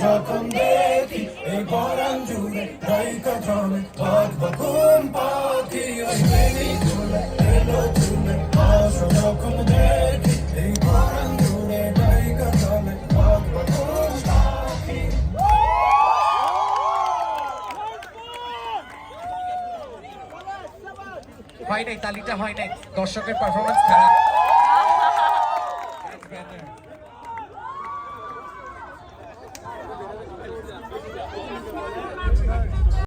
যখন দেখি এই পরাণ জুড়ে নায়িকা জমে ভাগবা ঘুম পাখি ওই বেনি তুলে এলো তুলে আসো যখন দেখি এই পরাণ জুড়ে নায়িকা জমে ভাগবা ঘুম পাখি। হয় নাই, তালিটা হয় নাই, দর্শকের পারফরমেন্স খারাপ।